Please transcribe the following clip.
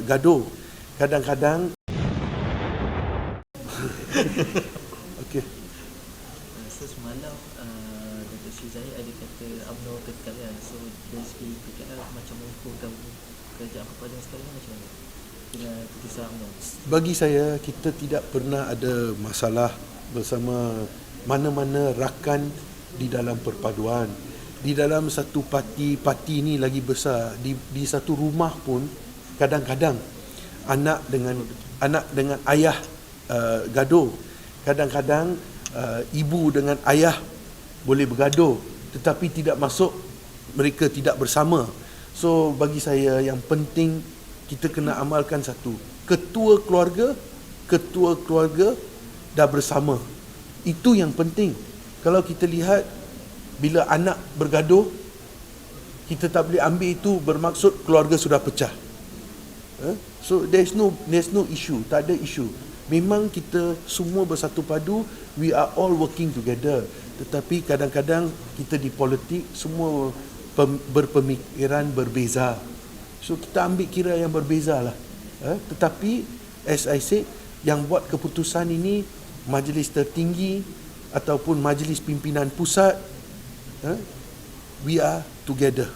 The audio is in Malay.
gaduh. Kadang-kadang okey. So semalam Datuk Sri Zahid ada kata UMNO kekal. So dari segi PKR macam memprogram kerajaan perpaduan sekarang ni macam mana dengan keputusan UMNO? Bagi saya, kita tidak pernah ada masalah bersama mana-mana rakan di dalam perpaduan. Di dalam satu parti ni lagi besar, di satu rumah pun kadang-kadang anak dengan ayah gaduh. Kadang-kadang ibu dengan ayah boleh bergaduh, tetapi tidak masuk, mereka tidak bersama. So bagi saya yang penting kita kena amalkan satu, ketua keluarga dah bersama. Itu yang penting. Kalau kita lihat bila anak bergaduh, kita tak boleh ambil itu bermaksud keluarga sudah pecah. So there's no issue, tak ada isu. Memang kita semua bersatu padu, we are all working together. Tetapi kadang-kadang kita di politik semua berpemikiran berbeza. So kita ambil kira yang berbeza lah. Tetapi as I said, yang buat keputusan ini majlis tertinggi ataupun majlis pimpinan pusat, we are together.